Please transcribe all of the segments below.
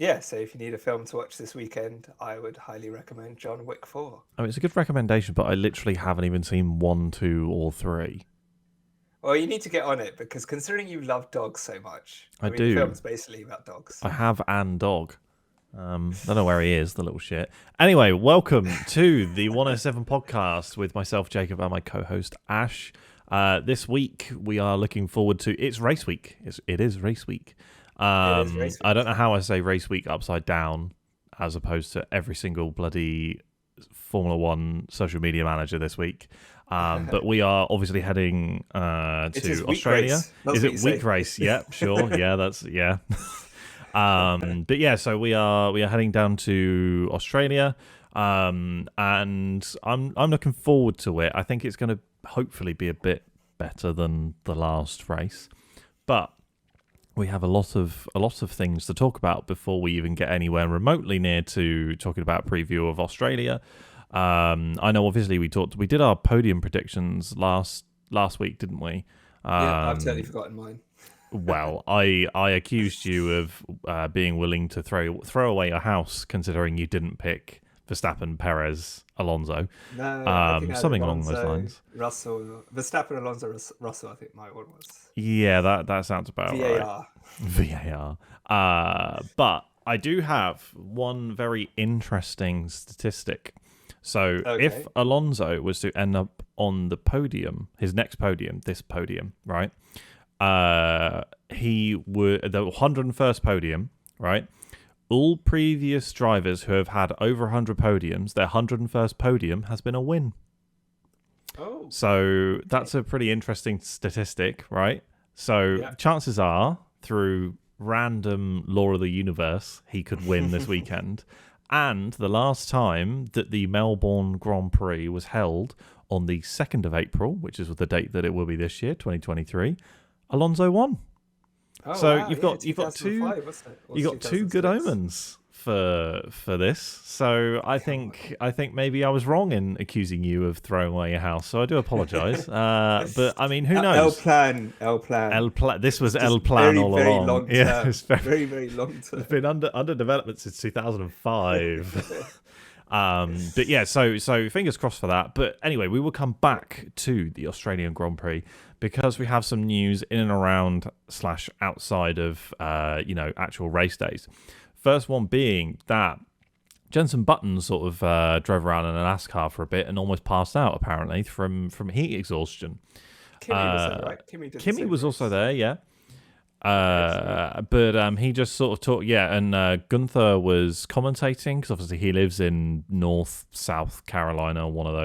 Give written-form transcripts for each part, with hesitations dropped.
Yeah, so if you need a film to watch this weekend, I would highly recommend John Wick 4. I mean, it's a good recommendation, but I literally haven't even seen 1, 2, or 3. Well, you need to get on it because considering you love dogs so much, I I mean, the do. film's basically about dogs. I have and dog. Don't know where he is, the little shit. Anyway, welcome to the 107 podcast with myself, Jacob, and my co-host Ash. This week we are looking forward to. It's race week. It is race week. It is race I don't week. know how I say race week upside down, as opposed to every single bloody Formula One social media manager this week. But we are obviously heading It is to week Australia. race. That's Is what it you week say. race? Yep, sure. Yeah, that's yeah. But yeah, so we are heading down to Australia, and I'm looking forward to it. I think it's going to hopefully be a bit better than the last race, but we have a lot of things to talk about before we even get anywhere remotely near to talking about a preview of Australia. I know, obviously, we did our podium predictions last week, didn't we? Yeah, I've totally forgotten mine. Well, I accused you of being willing to throw away your house, considering you didn't pick Verstappen, Perez, Alonso, No, I think I had something along those Alonso, lines. Russell, Verstappen, Alonso, Russell. I think my one was Yeah, that sounds about right. VAR. VAR. But I do have one very interesting statistic. So if Okay. Alonso was to end up on the podium, his next podium, this podium, right? He would the 101st podium, right? All previous drivers who have had over 100 podiums, their 101st podium has been a win. Oh, So that's okay. a pretty interesting statistic, right? So Yeah. chances are, through random law of the universe, he could win this weekend. And the last time that the Melbourne Grand Prix was held on the 2nd of April, which is the date that it will be this year, 2023, Alonso won. Oh So wow, you've yeah, got two 2005, wasn't it? Or you got two good 2006? omens for this. So I Come on. think maybe I was wrong in accusing you of throwing away your house. So I do apologise. But I mean, who El knows? Plan, El Plan. This was Just El Plan very, all very along. long Yeah, term. Very, very long it's term. been under development since 2005. But yeah, so fingers crossed for that. But anyway, we will come back to the Australian Grand Prix because we have some news in and around / outside of actual race days. First one being that Jenson Button sort of drove around in a NASCAR for a bit and almost passed out apparently from heat exhaustion. Kimmy was there, right? Kimmy did the Kimmy same was also race. there, yeah. Okay, sweet. But he just sort of talked, yeah, and Gunther was commentating because obviously he lives in South Carolina, one of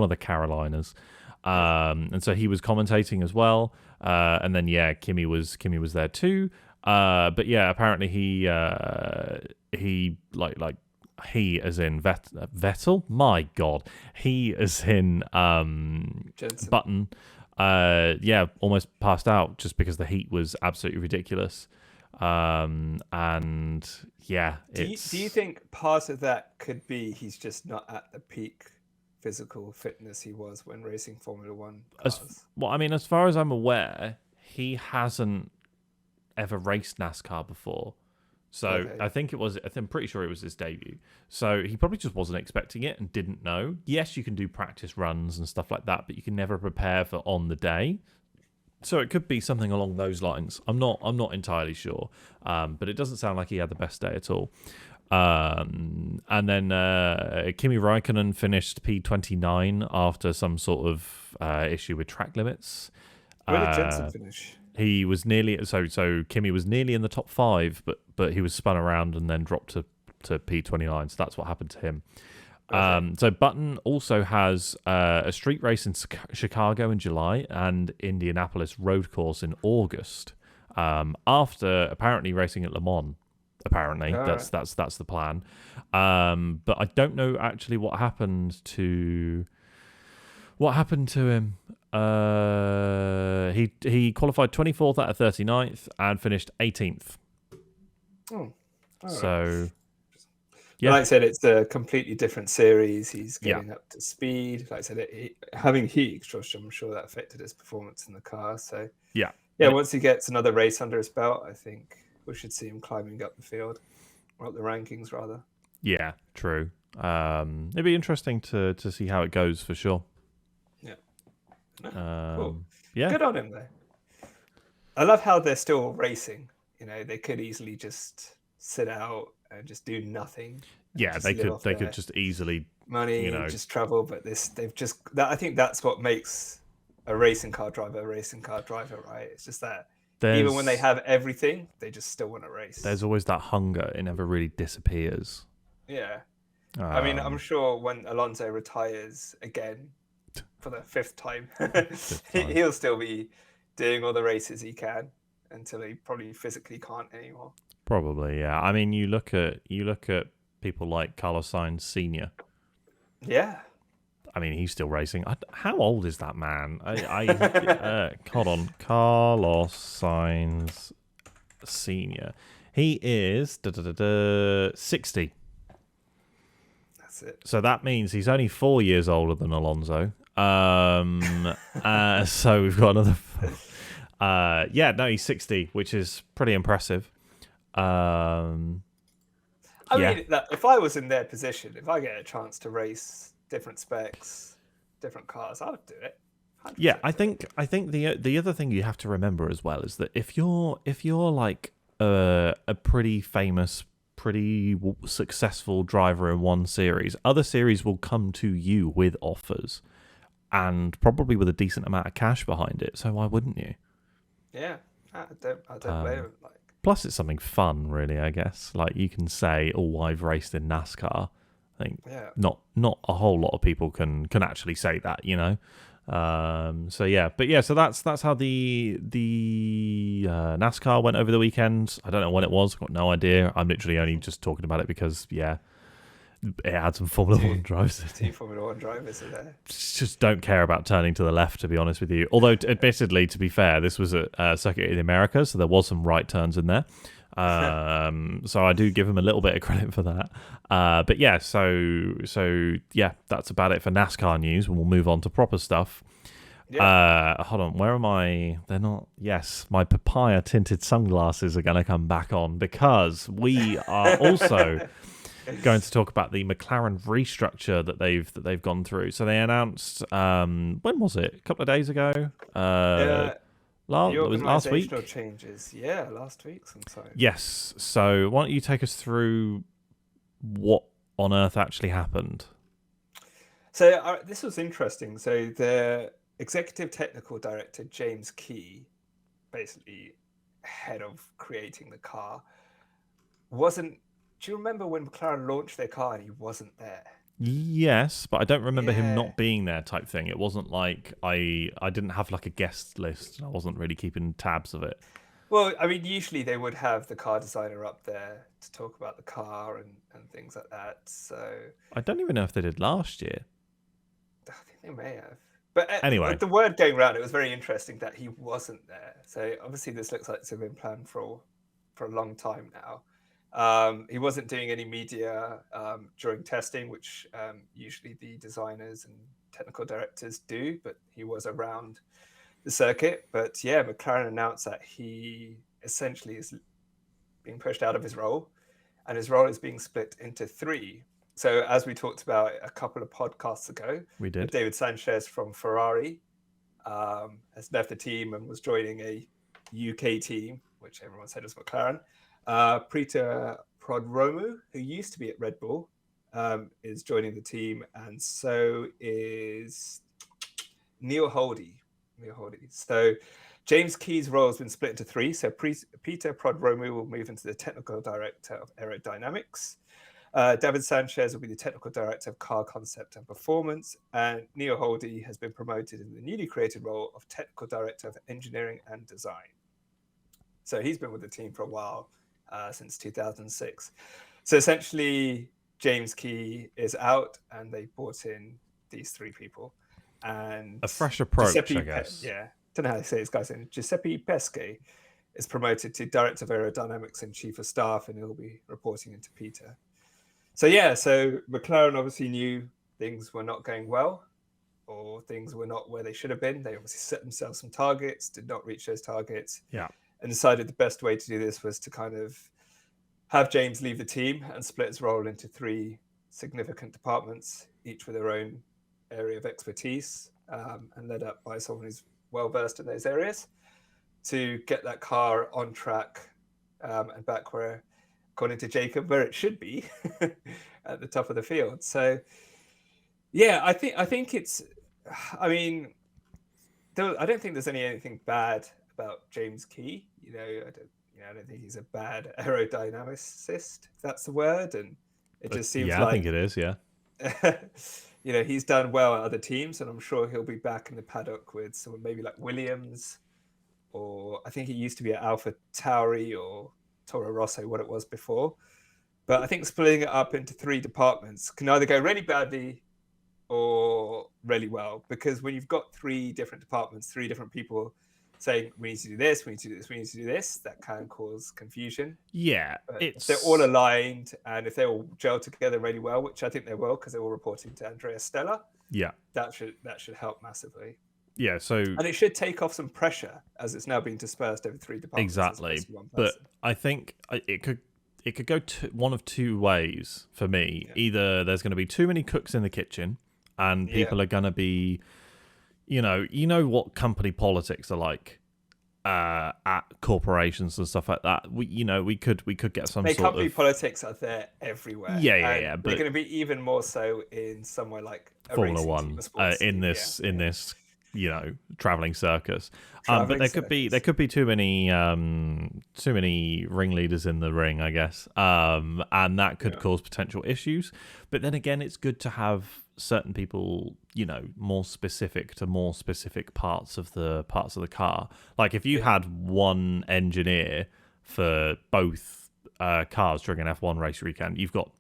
the Carolinas, Yeah. and so he was commentating as well. And then yeah, Kimmy was there too. But yeah, apparently he like he as in Vettel. My God, he as in Jensen. Button. Yeah, almost passed out just because the heat was absolutely ridiculous. And yeah, Do you think part of that could be he's just not at the peak physical fitness he was when racing Formula One cars? I mean, as far as I'm aware, he hasn't ever raced NASCAR before. So Okay. I think I'm pretty sure it was his debut. So he probably just wasn't expecting it and didn't know. Yes, you can do practice runs and stuff like that, but you can never prepare for on the day. So it could be something along those lines. I'm not entirely sure, but it doesn't sound like he had the best day at all. And then Kimi Raikkonen finished P29 after some sort of issue with track limits. Where did Jensen Uh, finish? he was nearly so Kimi was nearly in the top 5, but he was spun around and then dropped to P29. So that's what happened to him. Okay. So Button also has a street race in Chicago in July and Indianapolis road course in August. After apparently racing at Le Mans, apparently All right. that's the plan. But I don't know actually what happened to him. He qualified 24th out of 39th and finished 18th. Oh, all right. So Yeah. Like I said, it's a completely different series. He's yeah, getting up to speed. Like I said, having heat exhaustion, I'm sure that affected his performance in the car. So yeah. yeah, once he gets another race under his belt, I think we should see him climbing up the field. or up the rankings rather. Yeah, true. It'd be interesting to see how it goes for sure. Yeah. No, cool. Yeah. Good on him though. I love how they're still racing. You know, they could easily just sit out and just do nothing. Yeah, just they live could off they their could just easily, money, you know, just travel. But they've just that. I think that's what makes a racing car driver, right? It's just that even when they have everything, they just still want to race. There's always that hunger. It never really disappears. Yeah. I mean, I'm sure when Alonso retires again for the fifth time, he'll still be doing all the races he can until he probably physically can't anymore. Probably, yeah. I mean, you look at people like Carlos Sainz Senior. Yeah. I mean, he's still racing. How old is that man? Hold on, Carlos Sainz Senior. He is 60. That's it. So that means he's only 4 years older than Alonso. So we've got another. He's 60, which is pretty impressive. I mean, if I was in their position, if I get a chance to race different specs, different cars, I would do it. Yeah, I think the other thing you have to remember as well is that if you're like a pretty famous, pretty successful driver in one series, other series will come to you with offers, and probably with a decent amount of cash behind it. So why wouldn't you? Yeah, I don't blame him. Plus, it's something fun, really. I guess, like you can say, "Oh, I've raced in NASCAR." I think not a whole lot of people can actually say that, you know. So that's how the NASCAR went over the weekend. I don't know when it was. I've got no idea. I'm literally only just talking about it because it had some Formula One drivers. Two Formula One drivers are there. Just don't care about turning to the left, to be honest with you. Although, admittedly, to be fair, this was a circuit in America, so there was some right turns in there. So I do give him a little bit of credit for that. But yeah, so that's about it for NASCAR news. We'll move on to proper stuff. Yeah. Hold on, where am I? They're not. Yes, my papaya tinted sunglasses are going to come back on because we are also going to talk about the McLaren restructure that they've gone through. So they announced when was it? A couple of days ago. Last week. Changes, last week sometime. Yes. So why don't you take us through what on earth actually happened? So this was interesting. So the executive technical director James Key, basically head of creating the car, wasn't. Do you remember when McLaren launched their car and he wasn't there? Yes, but I don't remember him not being there type thing. It wasn't like I didn't have like a guest list. I wasn't really keeping tabs of it. Well, I mean, usually they would have the car designer up there to talk about the car and things like that. So I don't even know if they did last year. I think they may have. But anyway, the word going around, it was very interesting that he wasn't there. So obviously this looks like it's been planned for a long time now. He wasn't doing any media during testing, which usually the designers and technical directors do, but he was around the circuit. But yeah, McLaren announced that he essentially is being pushed out of his role, and his role is being split into 3. So as we talked about a couple of podcasts ago, we did. David Sanchez from Ferrari has left the team and was joining a UK team, which everyone said was McLaren. Peter Prodromou, who used to be at Red Bull, is joining the team, and so is Neil Holdy. So James Key's role has been split into 3. So Peter Prodromou will move into the technical director of aerodynamics. David Sanchez will be the technical director of car concept and performance, and Neil Holdy has been promoted in the newly created role of technical director of engineering and design. So he's been with the team for a while. Since 2006. So essentially, James Key is out, and they brought in these 3 people. And a fresh approach, I guess. Don't know how to say this guy's name. Giuseppe Pesce is promoted to Director of Aerodynamics and Chief of Staff, and he'll be reporting into Peter. So McLaren obviously knew things were not going well, or things were not where they should have been. They obviously set themselves some targets, did not reach those targets. Yeah. And decided the best way to do this was to kind of have James leave the team and split his role into 3 significant departments, each with their own area of expertise, and led up by someone who's well versed in those areas, to get that car on track and back where, according to Jacob, where it should be at the top of the field. So, yeah, I think it's. I mean, I don't think there's anything bad about James Key. I don't think he's a bad aerodynamicist, if that's the word. And it just seems I think it is. Yeah. He's done well at other teams, and I'm sure he'll be back in the paddock with someone maybe like Williams, or I think he used to be at Alpha Tauri or Toro Rosso, what it was before. But I think splitting it up into 3 departments can either go really badly or really well, because when you've got 3 different departments, 3 different people saying we need to do this, we need to do this, we need to do this, that can cause confusion. Yeah, if they're all aligned and if they all gel together really well, which I think they will, because they're all reporting to Andrea Stella. Yeah, that should help massively. Yeah, and it should take off some pressure as it's now being dispersed over 3 departments. Exactly, but I think it could go one of 2 ways for me. Yeah. Either there's going to be too many cooks in the kitchen, and people are going to be, you know what company politics are like at corporations and stuff like that. We could get some sort company of politics are there everywhere. Yeah. But they're going to be even more so in somewhere like Formula One, in this traveling circus. But there could be too many ringleaders in the ring, I guess, and that could cause potential issues. But then again, it's good to have certain people, more specific to more specific parts of the car. Like if you had one engineer for both cars during an F1 race weekend, you've got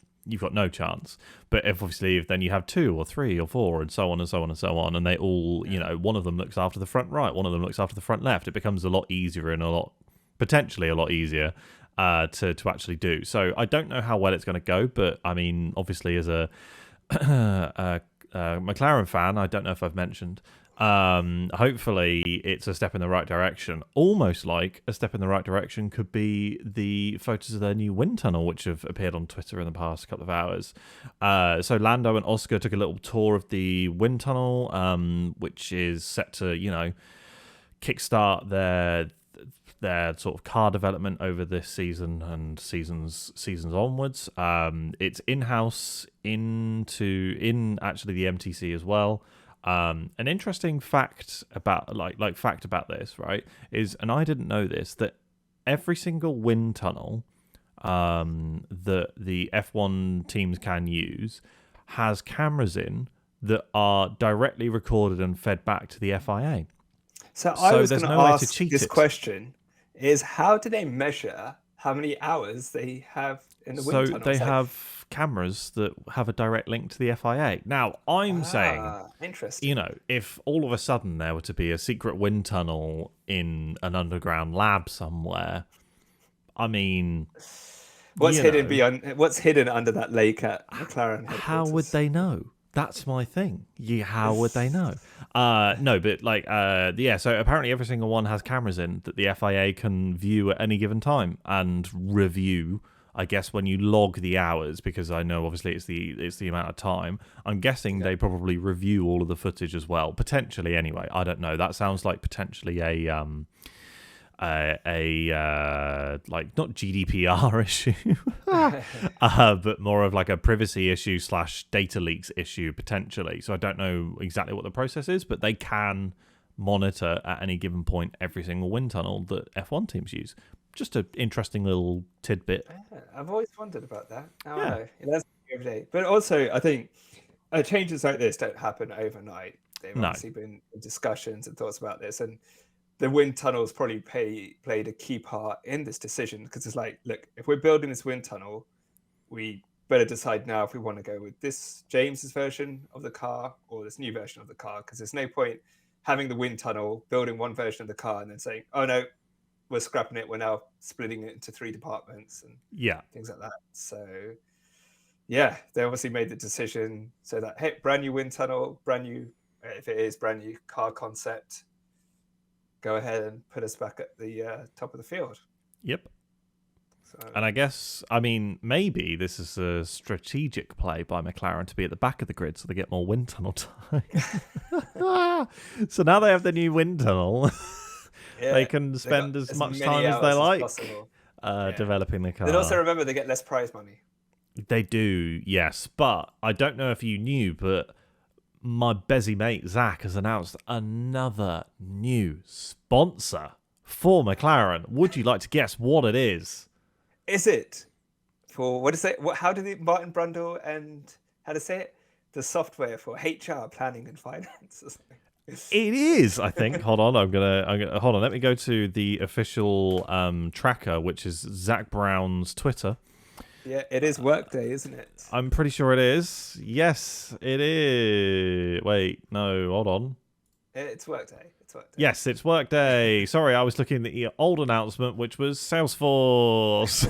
no chance. But if then you have 2 or 3 or 4 and so on and so on and so on, and they all, one of them looks after the front right, one of them looks after the front left, it becomes a lot easier and potentially a lot easier to actually do. So I don't know how well it's going to go, but I mean, obviously as a McLaren fan, I don't know if I've mentioned, hopefully it's a step in the right direction. Almost like a step in the right direction could be the photos of their new wind tunnel, which have appeared on Twitter in the past couple of hours. So Lando and Oscar took a little tour of the wind tunnel, which is set to kickstart their sort of car development over this season and seasons onwards. It's in-house in actually the MTC as well. An interesting fact about about this, right, is, and I didn't know this, that every single wind tunnel that the F1 teams can use has cameras in that are directly recorded and fed back to the FIA. So I was going to ask this question. Is how do they measure how many hours they have in the wind tunnel? So they have cameras that have a direct link to the FIA. Now, I'm saying, interesting. If all of a sudden there were to be a secret wind tunnel in an underground lab somewhere, I mean, what's hidden under that lake at McLaren headquarters? How would they know? That's my thing. How would they know? No, but so apparently every single one has cameras in that the FIA can view at any given time and review, I guess, when you log the hours, because I know obviously it's the amount of time. I'm guessing they probably review all of the footage as well, potentially anyway. I don't know. That sounds like potentially like not GDPR issue, but more of like a privacy issue / data leaks issue potentially. So I don't know exactly what the process is, but they can monitor at any given point every single wind tunnel that F1 teams use. Just an interesting little tidbit. Yeah, I've always wondered about that. Now I know. That's every day. But also, I think changes like this don't happen overnight. They've obviously been discussions and thoughts about this, and the wind tunnels probably played a key part in this decision, because it's like, look, if we're building this wind tunnel, we better decide now if we want to go with this James's version of the car or this new version of the car, because there's no point having the wind tunnel, building one version of the car, and then saying, oh no, we're scrapping it, we're now splitting it into 3 departments and things like that. So yeah, they obviously made the decision so that, hey, brand new wind tunnel, brand new car concept, go ahead and put us back at the top of the field. Yep. And I guess, I mean, maybe this is a strategic play by McLaren to be at the back of the grid so they get more wind tunnel time. So now they have the new wind tunnel. Yeah, They can spend as much many time as they hours like possible. developing the car. Then also remember they get less prize money. They do, yes. But I don't know if you knew, but my busy mate Zach has announced another new sponsor for McLaren. Would you like to guess what it is? Is it for what is it? How do the Martin Brundle and how to say it? The software for HR planning and finance. Or something. It is, I think. Hold on, I'm gonna hold on. Let me go to the official tracker, which is Zach Brown's Twitter. Yeah, it is Workday, isn't it? I'm pretty sure it is. Yes, it is. Wait, no, hold on. It's Workday. It's Workday. Yes, it's Workday. Sorry, I was looking at the old announcement, which was Salesforce.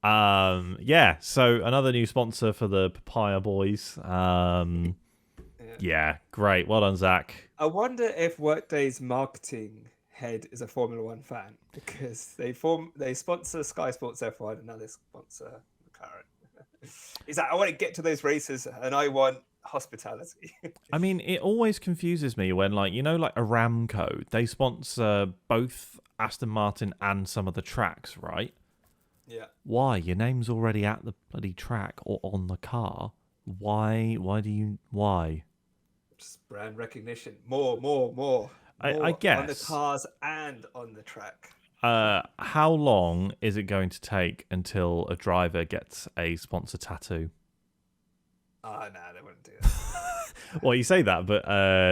Yeah, so another new sponsor for the Papaya Boys. Yeah, great. Well done, Zach. I wonder if Workday's marketing head is a Formula One fan because they sponsor Sky Sports F1 and now they sponsor McLaren. He's like, I want to get to those races and I want hospitality. I mean, it always confuses me when, like, you know, like Aramco, they sponsor both Aston Martin and some of the tracks, right? Yeah. Why? Your name's already at the bloody track or on the car. Why? Why? Just brand recognition. More. I guess. On the cars and on the track. How long is it going to take until a driver gets a sponsor tattoo? Oh, no, they wouldn't do that. Well, you say that, but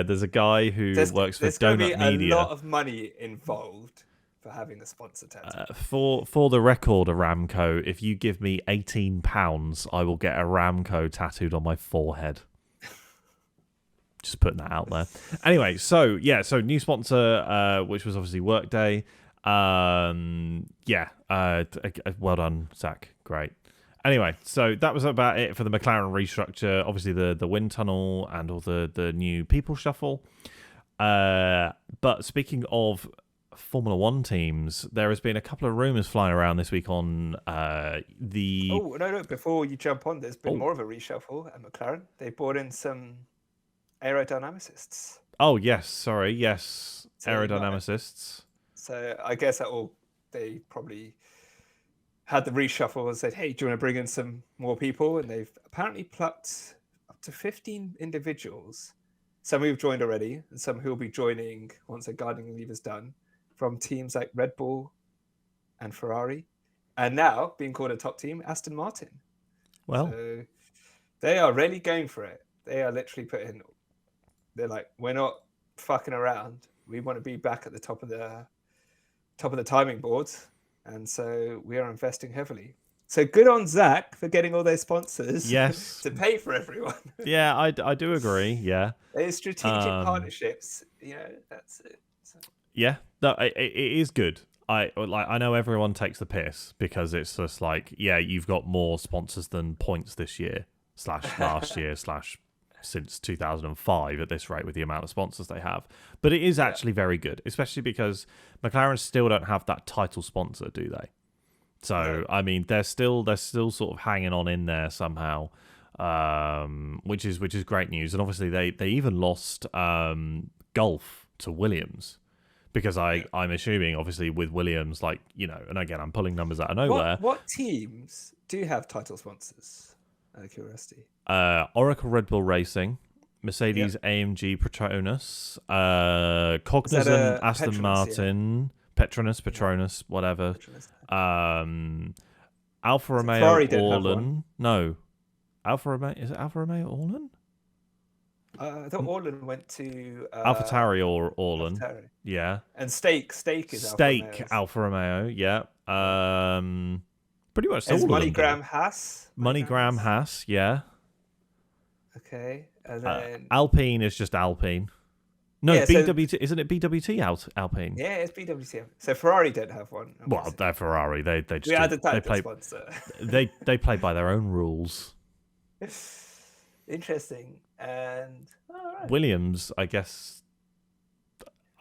there's a guy who works for Donut Media. There's going to be a lot of money involved for having a sponsor tattoo. For the record, Aramco, if you give me £18, I will get Aramco tattooed on my forehead. Just putting that out there. Anyway, so new sponsor, which was obviously Workday. Well done, Zach. Great. Anyway, so that was about it for the McLaren restructure. Obviously, the wind tunnel and all the new people shuffle. But speaking of Formula One teams, there has been a couple of rumours flying around this week on the. Oh no! Before you jump on, there's been more of a reshuffle at McLaren. They brought in some aerodynamicists. Oh yes, sorry, yes, aerodynamicists. So I guess they probably had the reshuffle and said, "Hey, do you want to bring in some more people?" And they've apparently plucked up to 15 individuals. Some who've joined already, and some who will be joining once their gardening leave is done, from teams like Red Bull and Ferrari, and now being called a top team, Aston Martin. Well, so they are really going for it. They are literally putting. They're like, we're not fucking around. We want to be back at the top of the timing boards, and so we are investing heavily. So good on Zach for getting all those sponsors. Yes, to pay for everyone. Yeah, I do agree. Yeah, those strategic partnerships. That's it. So. Yeah, no, it is good. I know everyone takes the piss because it's just like, yeah, you've got more sponsors than points this year / last year / since 2005 at this rate with the amount of sponsors they have. But it is actually very good, especially because McLaren still don't have that title sponsor, do they? So I mean, they're still sort of hanging on in there somehow, which is great news. And obviously they even lost Gulf to Williams. Because I'm assuming, obviously, with Williams, like, you know, and again, I'm pulling numbers out of nowhere. What teams do have title sponsors? Out of curiosity. Oracle Red Bull Racing, Mercedes AMG Petronas, Cognizant Aston Petronas, Martin, Petronas, whatever. Petronas. Alfa Romeo Orlen. No. Is it Alfa Romeo Orlen? I thought Orlen went to AlphaTauri or Orlen. AlphaTauri. Yeah. And Stake is Alfa Romeo. Yeah. Pretty much all of them. MoneyGram Haas. MoneyGram Haas. Yeah. Okay. And then Alpine is just Alpine. No, BWT isn't it BWT Alpine? Yeah, it's BWT. So Ferrari don't have one. Obviously. Well, they're Ferrari. They just they play sponsor. they play by their own rules. Interesting. And Williams, I guess.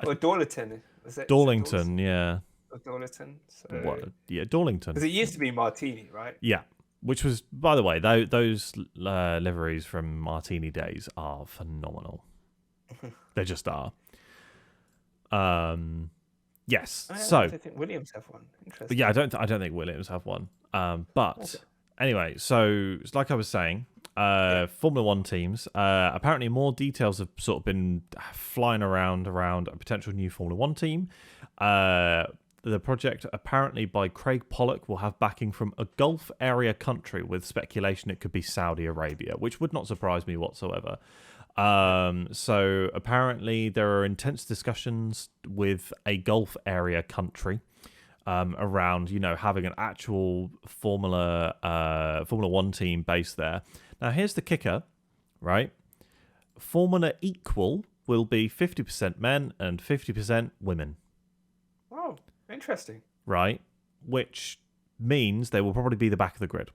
Or Darlington, was it? Darlington, yeah. of Dorlington. So What? Yeah, Dorlington. because it used to be Martini, right? Yeah, which was, by the way, those liveries from Martini days are phenomenal. They just are. Yes. I don't think Williams have one. Interesting. Yeah, I don't think Williams have one. But anyway, so like I was saying, Formula One teams. Apparently, more details have sort of been flying around a potential new Formula One team. The project, apparently by Craig Pollock, will have backing from a Gulf area country, with speculation it could be Saudi Arabia, which would not surprise me whatsoever. So apparently there are intense discussions with a Gulf area country around, having an actual Formula One team based there. Now, here's the kicker, right? Formula Equal will be 50% men and 50% women. Oh, interesting. Right? Which means they will probably be the back of the grid.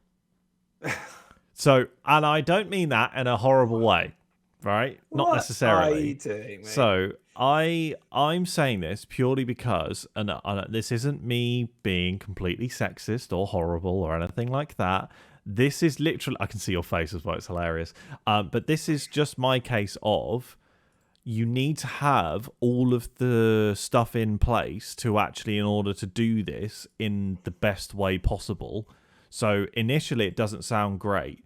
So, and I don't mean that in a horrible way, right? Not necessarily. What are you doing, mate? So I'm saying this purely because, and this isn't me being completely sexist or horrible or anything like that. This is literally, I can see your face as well, it's hilarious. But this is just my case of, you need to have all of the stuff in place to actually, in order to do this in the best way possible. So initially it doesn't sound great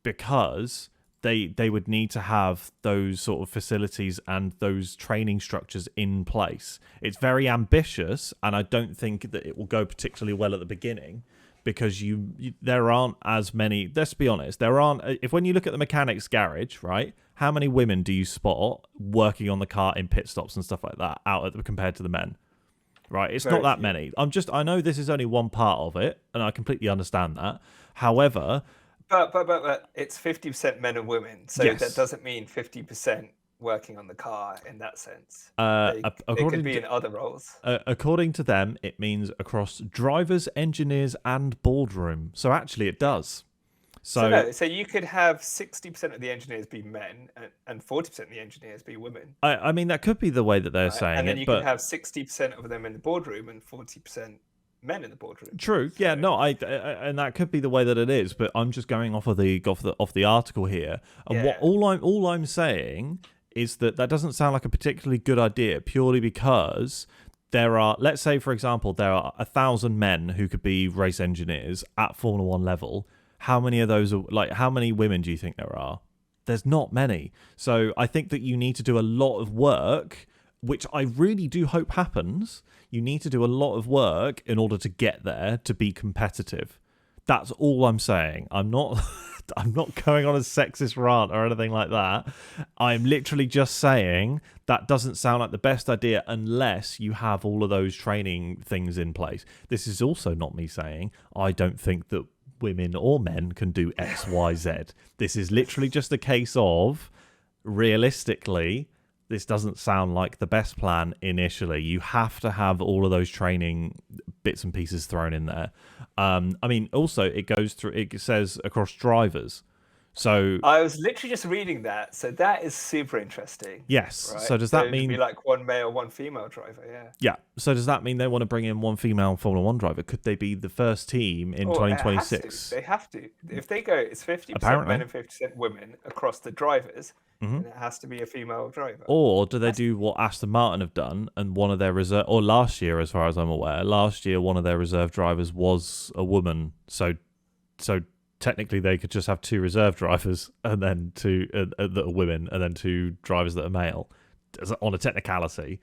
because they would need to have those sort of facilities and those training structures in place. It's very ambitious, and I don't think that it will go particularly well at the beginning, because there aren't as many. Let's be honest, there aren't. If when you look at the mechanics garage, right, how many women do you spot working on the car in pit stops and stuff like that compared to the men? Right, it's not that many. I know this is only one part of it, and I completely understand that. However, but it's 50% men and women, so Yes. that doesn't mean 50% working on the car in that sense. Uh, They according could be to- in other roles. according to them, it means across drivers, engineers, and boardroom. So actually, it does. So you could have 60% of the engineers be men and 40% of the engineers be women. I mean, that could be the way that they're right? saying And then it, you but could have 60% of them in the boardroom and 40% men in the boardroom. true. Yeah, no, and that could be the way that it is. But I'm just going off of the article here, and Yeah. all I'm saying is that doesn't sound like a particularly good idea, purely because there are, let's say, for example, there are 1,000 men who could be race engineers at Formula One level. How many of those are, like, how many women do you think there are? There's not many. So I think that you need to do a lot of work, which I really do hope happens. You need to do a lot of work in order to get there to be competitive. That's all I'm saying. I'm not I'm not going on a sexist rant or anything like that. I'm literally just saying that doesn't sound like the best idea unless you have all of those training things in place. This is also not me saying I don't think that women or men can do X, Y, Z. This is literally just a case of, realistically, this doesn't sound like the best plan initially. You have to have all of those training bits and pieces thrown in there. I mean, also, it says across drivers. So I was literally just reading that, so that is super interesting. yes. Right? So does that it'd mean be like one male, one female driver? Yeah. Yeah. So does that mean they want to bring in one female Formula One driver? Could they be the first team in Oh, 2026? They have to. If they go, it's 50% Apparently. men and 50% women across the drivers, Mhm. and it has to be a female driver. Or do they do what Aston Martin have done, and one of their reserve, or last year, as far as I'm aware, one of their reserve drivers was a woman. So technically they could just have two reserve drivers and then two that are women, and then two drivers that are male, on a technicality.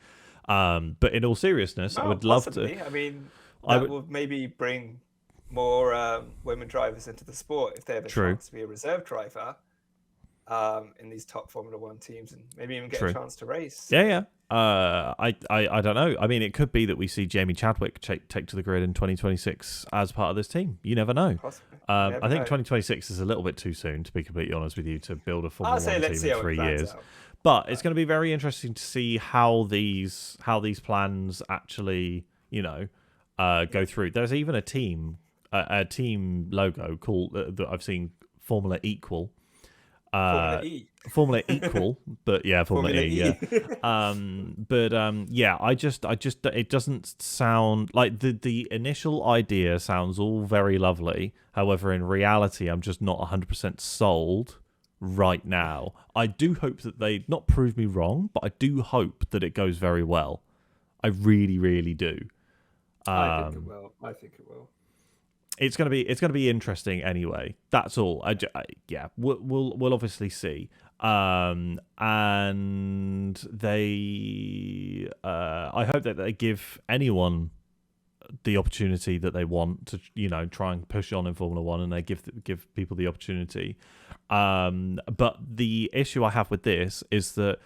But in all seriousness, I would love to. I mean, I that would maybe bring more women drivers into the sport if they have a True. chance to be a reserve driver in these top Formula One teams, and maybe even get True. a chance to race. Yeah. I don't know. I mean, it could be that we see Jamie Chadwick take to the grid in 2026 as part of this team. You never know. Possibly. I Never think know. 2026 is a little bit too soon, to be completely honest with you, to build a Formula I'll say One let's see team in how it 3 plans years. out. But it's going to be very interesting to see how these plans actually, go through. There's even a team logo called that I've seen, Formula Equal. Formula E. Formula Equal, but yeah, Formula E, yeah. Yeah, I just, it doesn't sound like the initial idea sounds all very lovely. However, in reality, I'm just not 100% sold right now. I do hope that they not prove me wrong, but I do hope that it goes very well. I really, really do. I think it will. I think it will. It's gonna be interesting anyway. That's all. Yeah, we'll obviously see. And they, I hope that they give anyone the opportunity that they want to, try and push on in Formula One, and they give people the opportunity. But the issue I have with this is that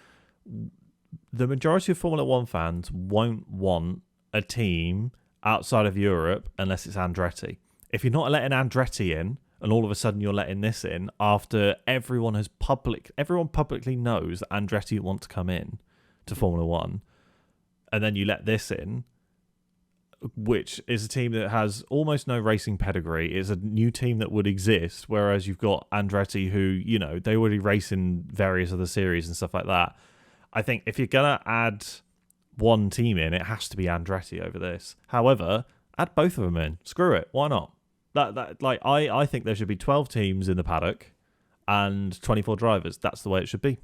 the majority of Formula One fans won't want a team outside of Europe unless it's Andretti. If you're not letting Andretti in, and all of a sudden you're letting this in after everyone publicly knows that Andretti want to come in to Formula One, and then you let this in, which is a team that has almost no racing pedigree, is a new team that would exist, whereas you've got Andretti who, they already race in various other series and stuff like that. I think if you're going to add one team in, it has to be Andretti over this. However, add both of them in. Screw it. Why not? I think there should be 12 teams in the paddock and 24 drivers. That's the way it should be.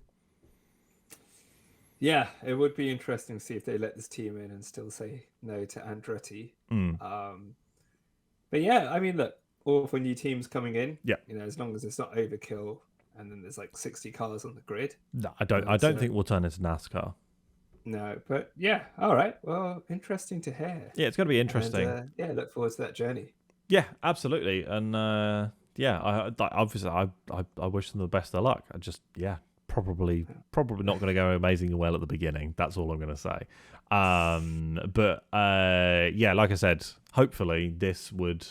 Yeah, it would be interesting to see if they let this team in and still say no to Andretti. But yeah, I mean, look, all for new teams coming in. Yeah, as long as it's not overkill, and then there's like 60 cars on the grid. No, I don't think we'll turn into NASCAR. No, but yeah, all right. Well, interesting to hear. Yeah, it's going to be interesting. And, yeah, look forward to that journey. Yeah, absolutely. And yeah, obviously I wish them the best of luck. I just probably not going to go amazingly well at the beginning. That's all I'm going to say. But yeah, like I said, hopefully this would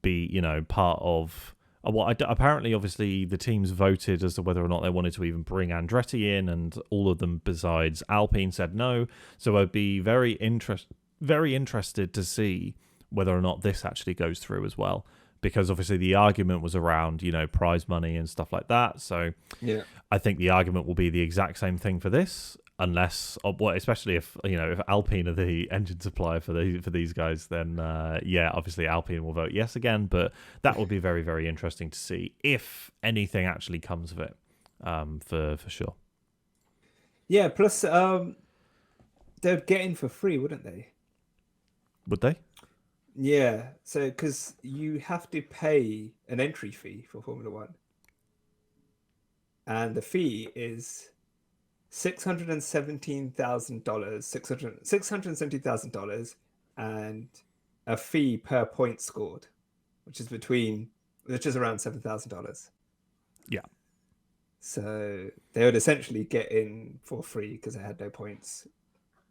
be part of what apparently obviously the teams voted as to whether or not they wanted to even bring Andretti in, and all of them besides Alpine said no. So I'd be very interested to see whether or not this actually goes through as well, because obviously the argument was around prize money and stuff like that. So yeah, I think the argument will be the exact same thing for this, unless especially if if Alpine are the engine supplier for these guys, then obviously Alpine will vote yes again. But that will be very, very interesting to see if anything actually comes of it, for sure. Yeah, plus they'd get in for free, wouldn't they? Would they? Yeah, so because you have to pay an entry fee for Formula One, and the fee is $617,000, $670,000, and a fee per point scored, which is around $7,000. Yeah. So they would essentially get in for free because they had no points.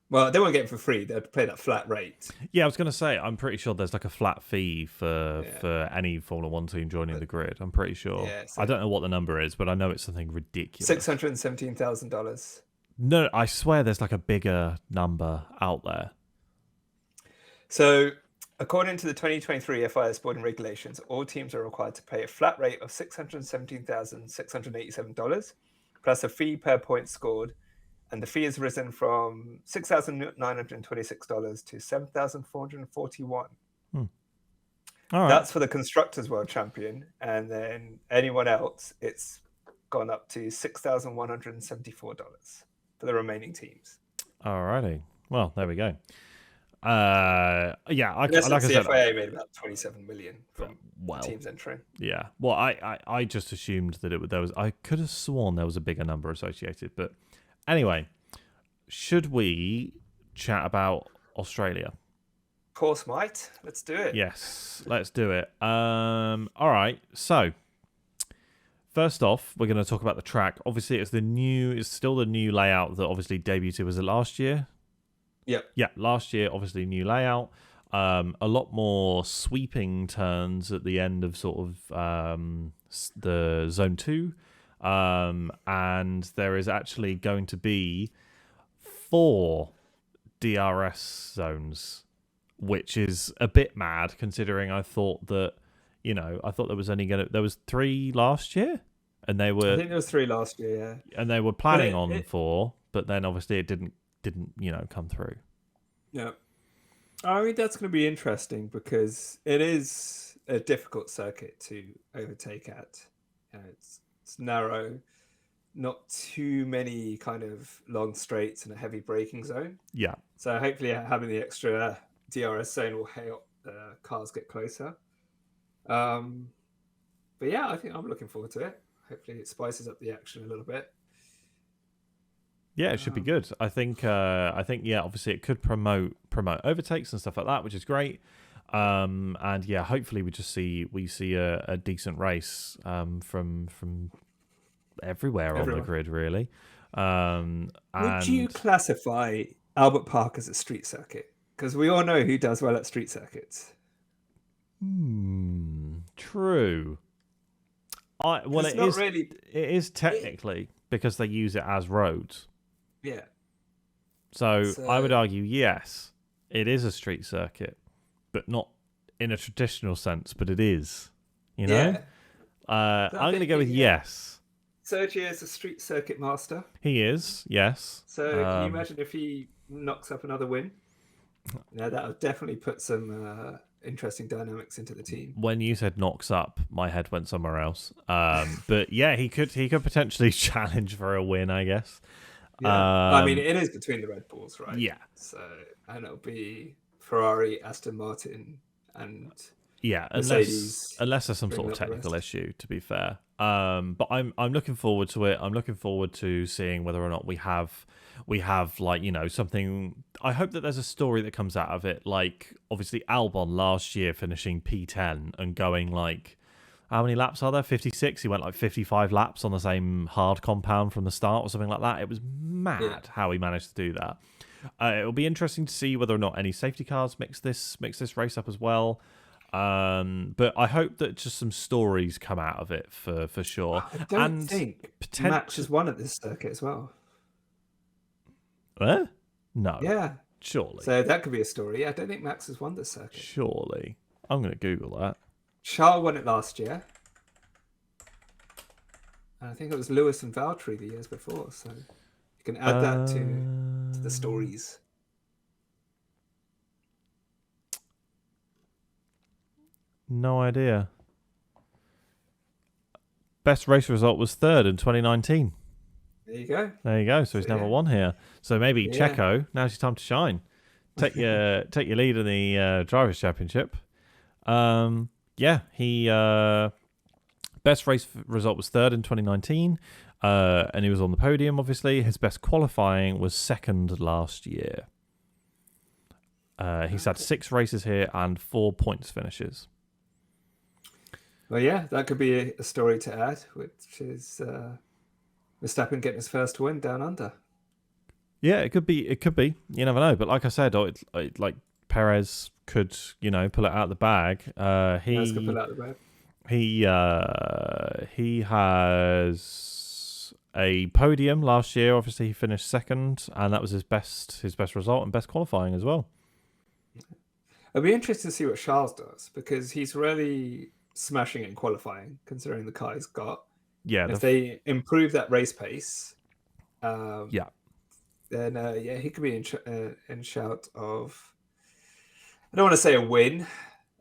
Well, they won't get it for free. They'd pay that flat rate. Yeah, I was going to say, I'm pretty sure there's like a flat fee for any Formula One team joining the grid. I'm pretty sure. Yeah, so I don't know what the number is, but I know it's something ridiculous. $617,000. No, I swear there's like a bigger number out there. So, according to the 2023 FIA Sporting Regulations, all teams are required to pay a flat rate of $617,687, plus a fee per point scored. And the fee has risen from $6,926 to $7,441. All right. That's for the Constructors World Champion. And then anyone else, it's gone up to $6,174 for the remaining teams. All righty. Well, there we go. Yeah, like I said, FIA made about 27 million from teams entering. Yeah. Well, I just assumed that I could have sworn there was a bigger number associated, but anyway, should we chat about Australia? Of course, mate. Let's do it. Yes, let's do it. All right. So, first off, we're going to talk about the track. Obviously, it's still the new layout that obviously debuted. Was it last year? Yep. Yeah, last year, obviously, new layout. A lot more sweeping turns at the end of sort of the Zone 2. And there is actually going to be 4 DRS zones, which is a bit mad considering I thought that, there was only there was 3 last year. and they I were think there was 3 last year. Yeah, planning it, on it 4, but then obviously it didn't come through. yeah. I mean, that's going to be interesting because it is a difficult circuit to overtake at. It's narrow, not too many kind of long straights and a heavy braking zone. Yeah. So hopefully having the extra DRS zone will help cars get closer. But yeah, I think I'm looking forward to it. Hopefully it spices up the action a little bit. Yeah, it should be good. I think yeah, obviously it could promote overtakes and stuff like that, which is great. And yeah, hopefully we see a decent race from everywhere on the grid, really. Would you classify Albert Park as a street circuit? Because we all know who does well at street circuits. True. Well, it is really. It is technically because they use it as roads. Yeah. So I would argue, yes, it is a street circuit, but not in a traditional sense. But it is. You know. Yeah. I'm going to go with yes. Sergio is a street circuit master. He is, yes. So can you imagine if he knocks up another win? Yeah, that would definitely put some interesting dynamics into the team. When you said knocks up, my head went somewhere else. But yeah, he could potentially challenge for a win, I guess. Yeah. I mean, it is between the Red Bulls, right? Yeah. So, and it'll be Ferrari, Aston Martin, and Mercedes, unless there's some sort of technical issue, to be fair. But I'm looking forward to it. I'm looking forward to seeing whether or not we have like, you know, something. I hope that there's a story that comes out of it. Like obviously Albon last year finishing P10 and going like, how many laps are there? 56. He went like 55 laps on the same hard compound from the start or something like that. It was mad how he managed to do that. It'll be interesting to see whether or not any safety cars mix this race up as well. But I hope that just some stories come out of it for sure. I don't think Max has won at this circuit as well. No. Yeah. Surely. So that could be a story. I don't think Max has won this circuit. Surely. I'm going to Google that. Charles won it last year. And I think it was Lewis and Valtteri the years before. So you can add that to the stories. No idea. Best race result was 3rd in 2019. There you go. There you go. So he's never won here. So maybe Checo, now's your time to shine. Take your lead in the Drivers' Championship. He best race result was 3rd in 2019, and he was on the podium. Obviously, his best qualifying was 2nd last year. He's had 6 races here and 4 points finishes. Well, yeah, that could be a story to add, which is Verstappen getting his first win down under. Yeah, it could be. It could be. You never know. But like I said, like Perez could, pull it out of the bag. He could pull it out of the bag. He has a podium last year. Obviously, he finished 2nd, and that was his best result and best qualifying as well. It'll be interesting to see what Charles does because he's really smashing it in qualifying, considering the car he's got. Yeah, if they improve that race pace, then he could be in shout of. I don't want to say a win,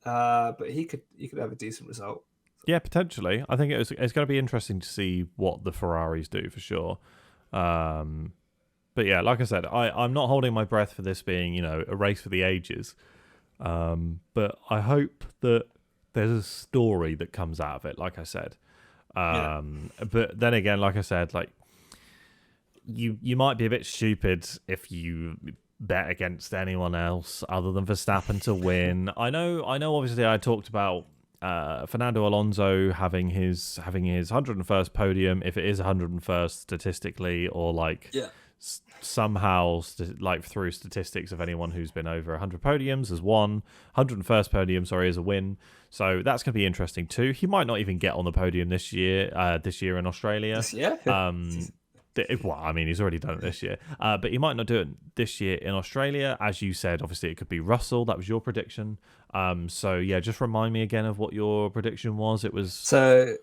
but he could have a decent result. Yeah, potentially. I think it's going to be interesting to see what the Ferraris do for sure. But yeah, like I said, I'm not holding my breath for this being a race for the ages. But I hope that there's a story that comes out of it, like I said. But then again, like I said, like you might be a bit stupid if you bet against anyone else other than Verstappen to win. I know. Obviously, I talked about Fernando Alonso having his 101st podium, if it is 101st statistically, or somehow through statistics of anyone who's been over 100 podiums has won. 101st podium, is a win. So that's going to be interesting too. He might not even get on the podium this year in Australia. This year? Well, I mean, he's already done it this year. But he might not do it this year in Australia. As you said, obviously it could be Russell. That was your prediction. So yeah, just remind me again of what your prediction was. It was... So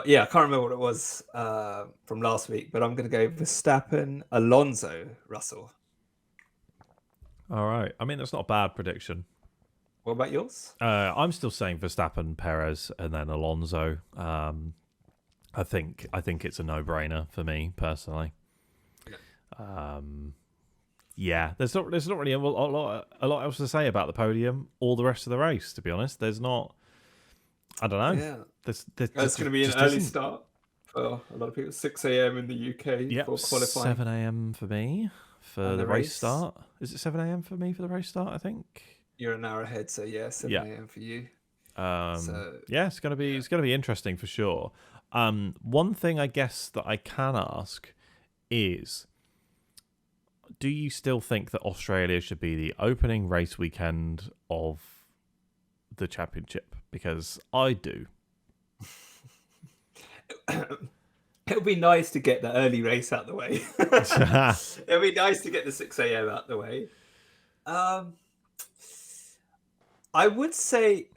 Yeah, I can't remember what it was from last week, but I'm going to go Verstappen, Alonso, Russell. All right. I mean, that's not a bad prediction. What about yours? I'm still saying Verstappen, Perez, and then Alonso. I think it's a no-brainer for me personally. Yeah, there's not really a lot else to say about the podium or the rest of the race. To be honest, there's not. I don't know. Yeah, There's it's going to be an early start for a lot of people. 6 a.m. in the UK for qualifying. 7 a.m. for me for the race start. Is it 7 a.m. for me for the race start? I think you're an hour ahead, so yeah, 7 a.m. for you. Yeah, it's gonna be interesting for sure. One thing I guess that I can ask is, do you still think that Australia should be the opening race weekend of the championship? Because I do. It would be nice to get the early race out the way. It would be nice to get the 6 a.m. out the way. I would say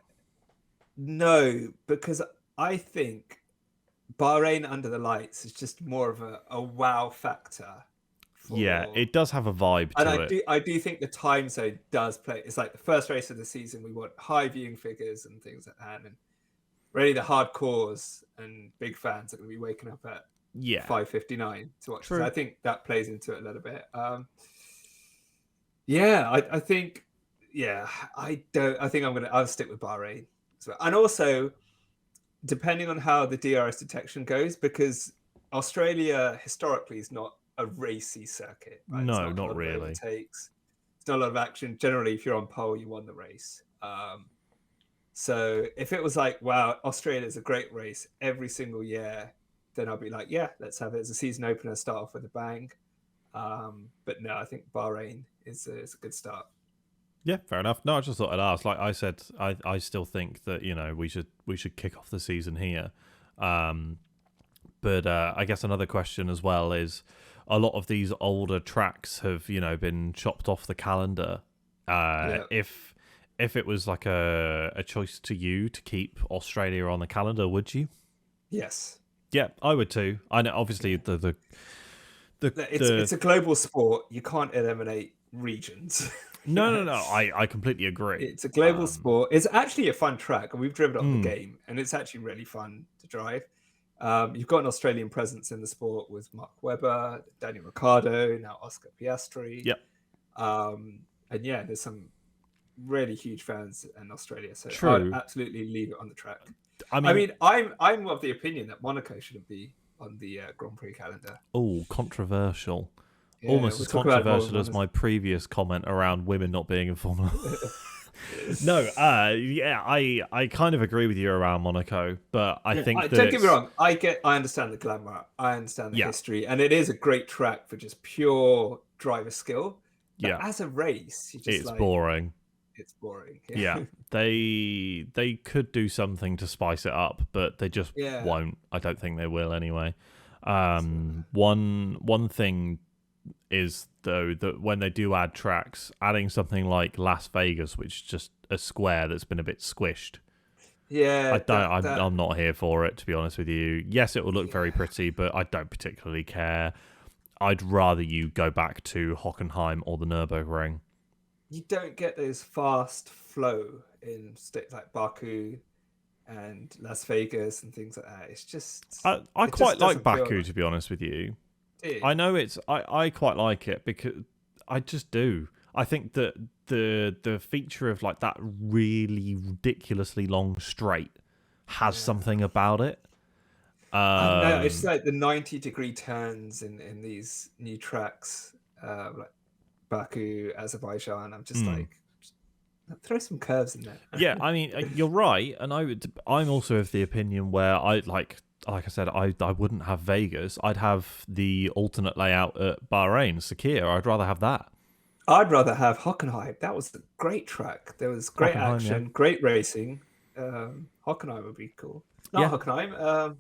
no, because I think Bahrain under the lights is just more of a wow factor. Yeah, it does have a vibe to it. I do think the time zone does play. It's like the first race of the season. We want high viewing figures and things like that. And really the hardcores and big fans are going to be waking up at 5:59 to watch. So I think that plays into it a little bit. I think I'll stick with Bahrain as well. And also, depending on how the DRS detection goes, because Australia historically is not a racy circuit. Right? No, not really. It's not a lot of action. Generally, if you're on pole, you won the race. So if it was like, wow, Australia's a great race every single year, then I'll be like, yeah, let's have it as a season opener, start off with a bang. But no, I think Bahrain is a good start. Yeah, fair enough. No, I just thought I'd ask. Like I said, I still think that we should kick off the season here. But I guess another question as well is, a lot of these older tracks have been chopped off the calendar. If it was like a choice to you to keep Australia on the calendar, would you? Yes. Yeah, I would too. I know, obviously, it's a global sport. You can't eliminate regions. No. I completely agree. It's a global sport. It's actually a fun track, and we've driven it on the game, and it's actually really fun to drive. You've got an Australian presence in the sport with Mark Webber, Daniel Ricciardo, now Oscar Piastri. Yep. And yeah, there's some really huge fans in Australia, so True. I'd absolutely leave it on the track. I mean, I'm of the opinion that Monaco shouldn't be on the Grand Prix calendar. Oh, controversial. Yeah, almost as controversial as my previous comment around women not being in Formula. No, I kind of agree with you around Monaco, but I think that don't get me wrong. I understand the glamour. I understand the history, and it is a great track for just pure driver skill. But as a race, it's boring. It's boring. Yeah, they could do something to spice it up, but they just won't. I don't think they will anyway. One thing is though that when they do add tracks, adding something like Las Vegas, which is just a square that's been a bit squished. Yeah, I'm not here for it, to be honest with you. Yes, it will look very pretty, but I don't particularly care. I'd rather you go back to Hockenheim or the Nürburgring. You don't get those fast flow in states like Baku and Las Vegas and things like that. It's just I quite like Baku, to be honest with you. I know I quite like it because I just do. I think that the feature of like that really ridiculously long straight has something about it. I know, it's like the 90-degree turns in these new tracks, like Baku, Azerbaijan. I'm just like, throw some curves in there. Yeah, I mean, you're right, and I'm also of the opinion where like I said, I wouldn't have Vegas. I'd have the alternate layout at Bahrain, Sakir. I'd rather have that. I'd rather have Hockenheim. That was a great track. There was great action, great racing. Hockenheim would be cool. Not Hockenheim,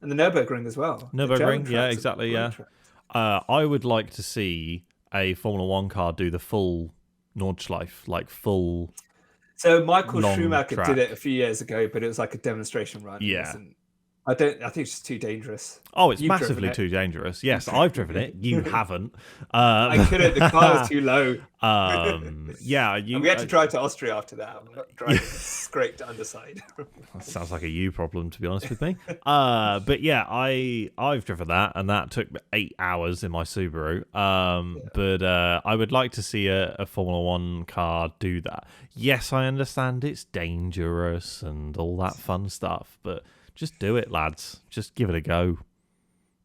and the Nürburgring as well. Nürburgring, yeah, exactly, yeah. I would like to see a Formula One car do the full Nordschleife, like full. So Michael Schumacher did it a few years ago, but it was like a demonstration run. Yeah. I don't. I think it's just too dangerous. Oh, it's You've driven massively it. too dangerous. Yes, I've driven it. You haven't. I couldn't. The car was too low. Yeah, And we had to drive to Austria after that. I'm not driving scraped underside. That sounds like a you problem, to be honest with me. But yeah, I've driven that, and that took 8 hours in my Subaru. But I would like to see a Formula One car do that. Yes, I understand it's dangerous and all that fun stuff, but just do it, lads. Just give it a go.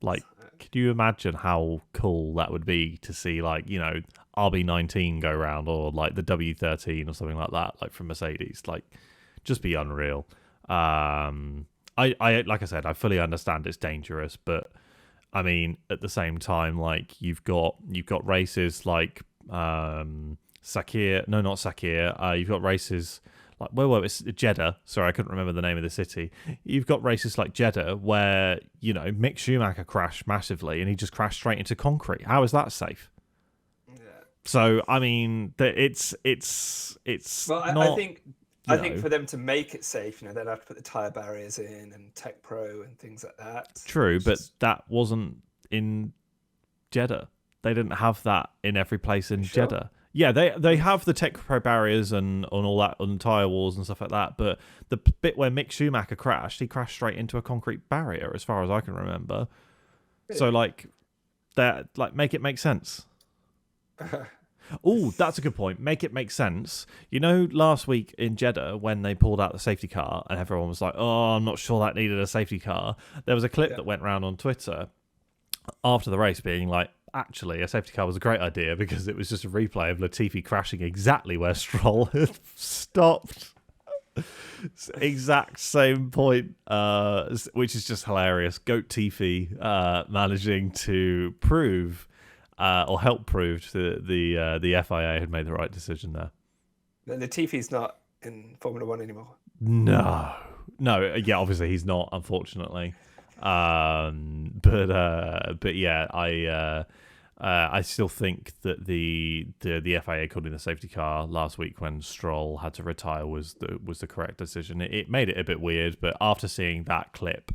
Like, could you imagine how cool that would be to see, like, you know, RB19 go round, or like the W13 or something like that, like from Mercedes? Like, just be unreal. I like I said, I fully understand it's dangerous, but I mean, at the same time, like you've got races like Sakir. No, not Sakir. You've got races like it's Jeddah. Sorry, I couldn't remember the name of the city. You've got races like Jeddah where, you know, Mick Schumacher crashed massively and he just crashed straight into concrete. How is that safe? Yeah. So I mean, it's Well, not, I think for them to make it safe, you know, they'd have to put the tire barriers in and Tech Pro and things like that. true, but that wasn't in Jeddah. They didn't have that in every place in Sure. Jeddah. Yeah, they have the Tech Pro barriers and on all that, on tire walls and stuff like that. But the bit where Mick Schumacher crashed, he crashed straight into a concrete barrier, as far as I can remember. Really? So like that, like make it make sense. Oh, that's a good point. Make it make sense. You know, last week in Jeddah, when they pulled out the safety car and everyone was like, oh, I'm not sure that needed a safety car. There was a clip that went around on Twitter after the race being like, actually, a safety car was a great idea because it was just a replay of Latifi crashing exactly where Stroll had stopped. Exact same point, which is just hilarious. Goat Tiffy managing to prove or help prove that the FIA had made the right decision there. Latifi's not in Formula One anymore. No, yeah, obviously he's not, unfortunately. But yeah, I still think that the FIA calling the safety car last week when Stroll had to retire was the correct decision. It made it a bit weird, but after seeing that clip,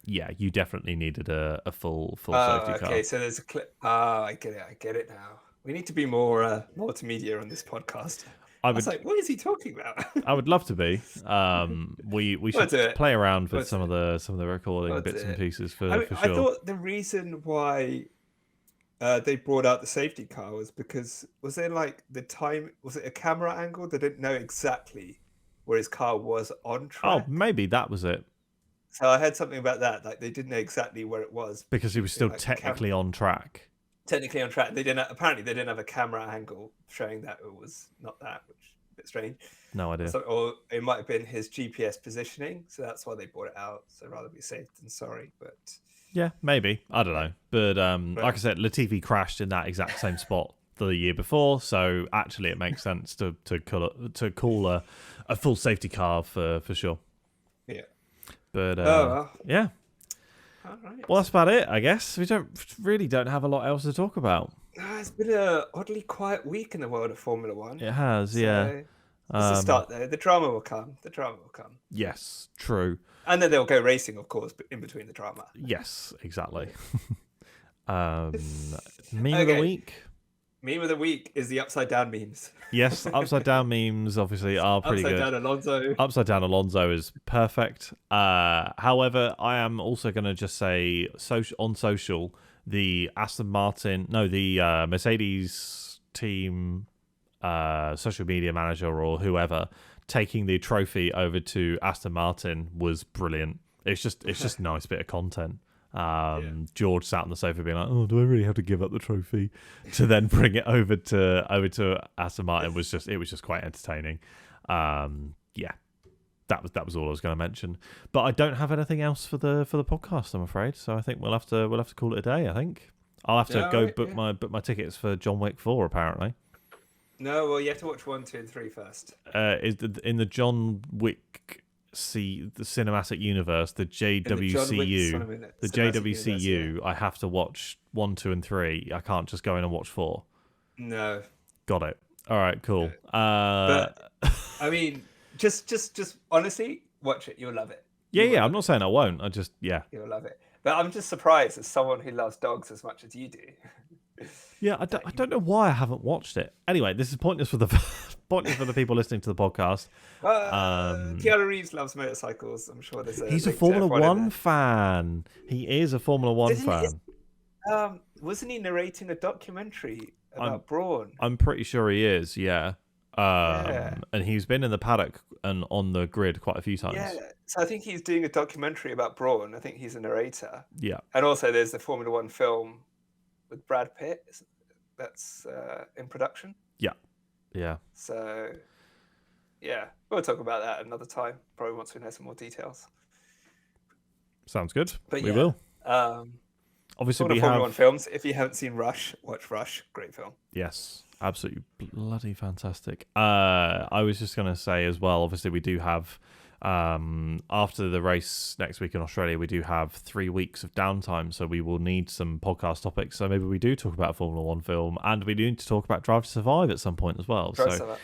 yeah, you definitely needed a full safety car. Okay, so there's a clip. I get it now. We need to be more multimedia on this podcast. I was like, what is he talking about? I would love to be. We should play around with some of the recording bits and pieces for sure. I thought the reason why they brought out the safety car was because was it a camera angle? They didn't know exactly where his car was on track. Oh, maybe that was it. So I heard something about that. Like they didn't know exactly where it was because he was still technically on track. Technically on track. They didn't have a camera angle showing that it was not that, which is a bit strange. No idea. Or it might have been his GPS positioning, so that's why they brought it out. So rather be safe than sorry. But yeah, maybe, I don't know. But like I said, Latifi crashed in that exact same spot the year before, so actually it makes sense to call a full safety car for sure. Yeah. But well. Yeah. All right. Well, that's about it, I guess. We don't have a lot else to talk about. It's been an oddly quiet week in the world of Formula One. It has, yeah. It's a start there. The drama will come. Yes, true. And then they'll go racing, of course, but in between the drama. Yes, exactly. Meme of the week. Meme of the week is the upside down memes. Yes, upside down memes obviously are pretty good. Upside down Alonso is perfect. However, I am also going to just say on social, the Mercedes team social media manager or whoever taking the trophy over to Aston Martin was brilliant. It's just a nice bit of content. George sat on the sofa being like, oh, do I really have to give up the trophy to then bring it over to Aston Martin? It was just quite entertaining. Yeah, that was all I was going to mention, but I don't have anything else for the podcast, I'm afraid. So I think we'll have to call it a day. I think I'll have to book my tickets for John Wick 4 apparently. No, well, you have to watch 1, 2, and 3 first. In the John Wick the cinematic universe, the JWCU, I have to watch 1, 2, and 3. I can't just go in and watch 4. No. Got it. All right, cool. But I mean, just honestly, watch it. You'll love it. Yeah, You will yeah. I'm love not it. saying I won't. I just, yeah. You'll love it. But I'm just surprised as someone who loves dogs as much as you do. Yeah, I that don't know why I haven't watched it. Anyway, this is pointless for the pointless for the people listening to the podcast. Keanu Reeves loves motorcycles. I'm sure there's a He's a link to Formula F1 in One there. fan. He is a Formula One Didn't it? fan. Wasn't he narrating a documentary I'm about Brawn? I'm pretty sure he is. Yeah. Yeah. And he's been in the paddock and on the grid quite a few times. Yeah. So I think he's doing a documentary about Brawn. I think he's a narrator. Yeah. And also there's the Formula One film with Brad Pitt that's in production. Yeah. So yeah, we'll talk about that another time, probably once we know some more details. Sounds good. But we yeah, will. Talking Obviously, we of Formula have. One films. If you haven't seen Rush, watch Rush. Great film. Yes, absolutely bloody fantastic. I was just gonna say as well. Obviously, we do have after the race next week in Australia, we do have 3 weeks of downtime, so we will need some podcast topics. So maybe we do talk about a Formula One film, and we do need to talk about Drive to Survive at some point as well.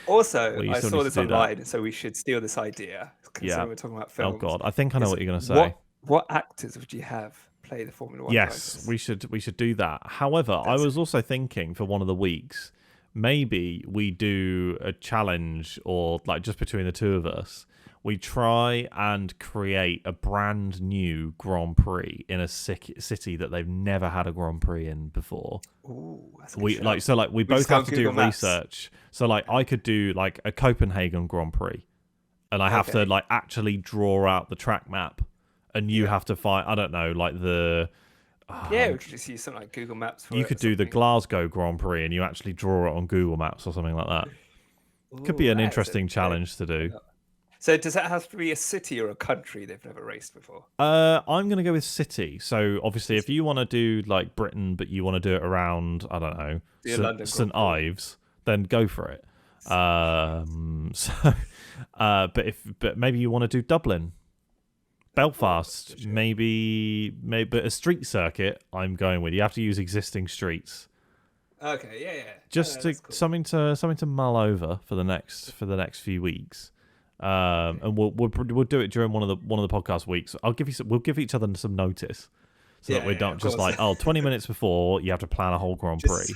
Also, you I still saw need this to do that. online, so we should steal this idea. Considering we're talking about films. Oh God, I think I know what you're gonna say. What actors would you have play the Formula One? Yes, drivers? we should do that. However, I was also thinking for one of the weeks, maybe we do a challenge, or like just between the two of us, we try and create a brand new Grand Prix in a city that they've never had a Grand Prix in before. Ooh, that's a good shout. We both just go have on to do Google Maps. research. So like I could do like a Copenhagen Grand Prix, and I have to like actually draw out the track map, and you have to find, I don't know, like the. Yeah, we could just use something like Google Maps. For You it could or do the something. Glasgow Grand Prix, and you actually draw it on Google Maps or something like that. Could be Ooh, an that is interesting challenge to do. So does that have to be a city or a country they've never raced before? I'm going to go with city. So obviously, if you want to do like Britain, but you want to do it around, I don't know, St Ives, then go for it. But maybe you want to do Dublin, Belfast, maybe but a street circuit. I'm going with. You have to use existing streets. Okay, yeah. Just that's cool. something to mull over for the next few weeks. And we'll do it during one of the podcast weeks. We'll give each other some notice, so that we don't just like 20 minutes before you have to plan a whole Grand Prix.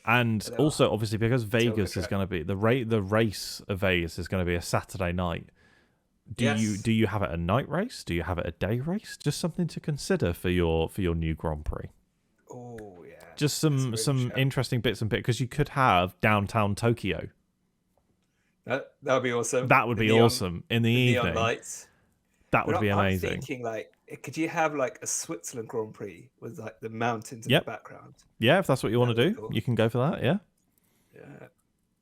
And also obviously because Vegas is going to be the race of Vegas is going to be a Saturday night. Do you have it a night race? Do you have it a day race? Just something to consider for your new Grand Prix. Oh yeah. Just some interesting bits and bits, because you could have downtown Tokyo. That would be awesome. That would be awesome in the evening. Neon lights. That would be amazing. I'm thinking like, could you have like a Switzerland Grand Prix with like the mountains in the background? Yeah, if that's what you want to do, cool. you can go for that. Yeah. Yeah.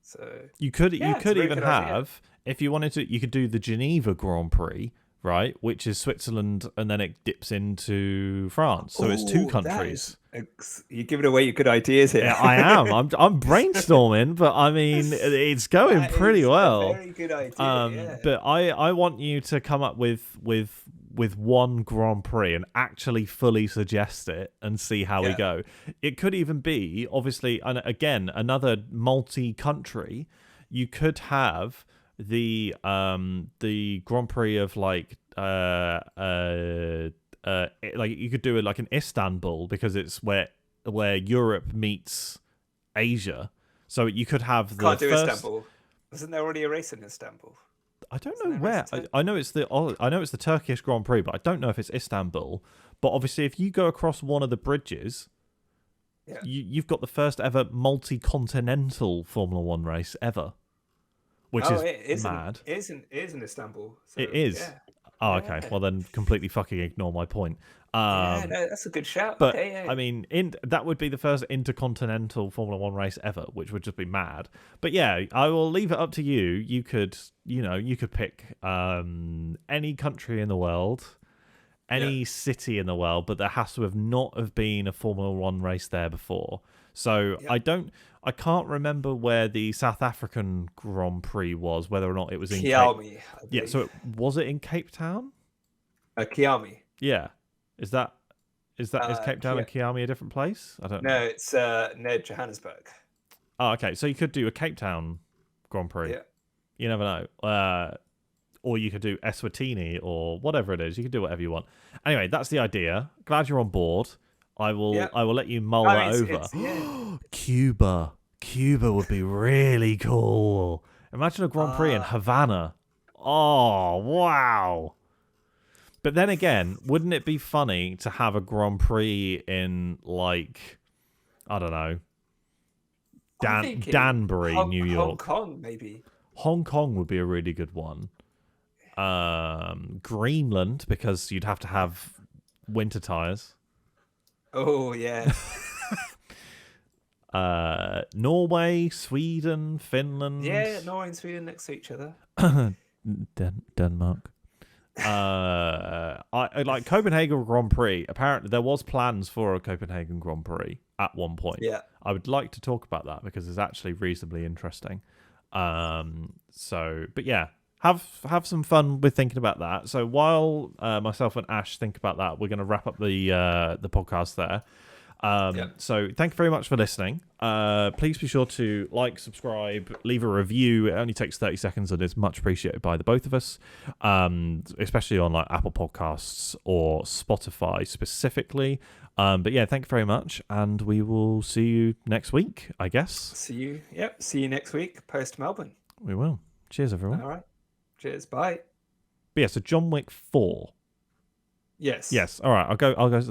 So you could even have, if you wanted to, you could do the Geneva Grand Prix, right, which is Switzerland, and then it dips into France, so it's two countries. You're giving away your good ideas here. Yeah, I am. I'm brainstorming, but I mean, it's going pretty well. A very good idea. But I want you to come up with one Grand Prix and actually fully suggest it and see how we go. It could even be, obviously, and again, another multi-country. You could have the Grand Prix of like you could do it like in Istanbul, because it's where Europe meets Asia. So you could have the Can't do Istanbul. Isn't there already a race in Istanbul? I don't know where. I know it's the Turkish Grand Prix, but I don't know if it's Istanbul. But obviously, if you go across one of the bridges, you've got the first ever multi-continental Formula One race ever, which is mad. It is in Istanbul. So, it is. Yeah. Oh, okay. Well, then completely fucking ignore my point. No, that's a good shout. But I mean, that would be the first intercontinental Formula One race ever, which would just be mad. But yeah, I will leave it up to you. You could pick any country in the world, any city in the world, but there has to have not have been a Formula One race there before. So I can't remember where the South African Grand Prix was, whether or not it was in Kiami. Yeah, so was it in Cape Town? Kiami. Yeah. Is Cape Town and Kiami a different place? I don't know. No, it's near Johannesburg. Oh, okay. So you could do a Cape Town Grand Prix. Yeah. You never know. or you could do Eswatini or whatever it is. You can do whatever you want. Anyway, that's the idea. Glad you're on board. I will let you mull that over. Cuba would be really cool. Imagine a Grand Prix in Havana. Oh, wow. But then again, wouldn't it be funny to have a Grand Prix in, like, I don't know, Danbury, New York? Hong Kong, maybe. Hong Kong would be a really good one. Greenland, because you'd have to have winter tires. Oh, yeah. Norway, Sweden, Finland. Yeah, Norway and Sweden next to each other. Denmark. I like Copenhagen Grand Prix. Apparently, there was plans for a Copenhagen Grand Prix at one point. Yeah, I would like to talk about that because it's actually reasonably interesting. But yeah, have some fun with thinking about that. So while myself and Ash think about that, we're going to wrap up the podcast there. So thank you very much for listening. Please be sure to like, subscribe, leave a review. It only takes 30 seconds and is much appreciated by the both of us, especially on like Apple Podcasts or Spotify specifically. But yeah, thank you very much, and we will see you next week, I guess. See you next week post Melbourne. We will. Cheers, everyone. All right. Cheers. Bye. But yeah, so John Wick 4. Yes. Yes. All right. I'll go.